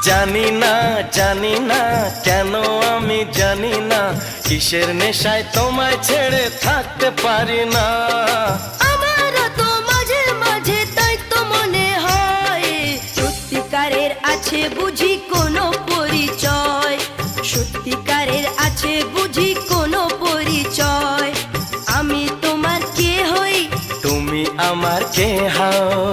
জানি না জানি না কেন আমি জানি না কিসের নেশায় তোমায় ছেড়ে থাকতে পারি না। আমারও তো মাঝে মাঝে তাই তো মনে হয় সত্যিকারের আছে বুঝি কোনো পরিচয়, সত্যিকারের আছে বুঝি কোনো পরিচয়। আমি তোমার কে হই, তুমি আমার কে হও।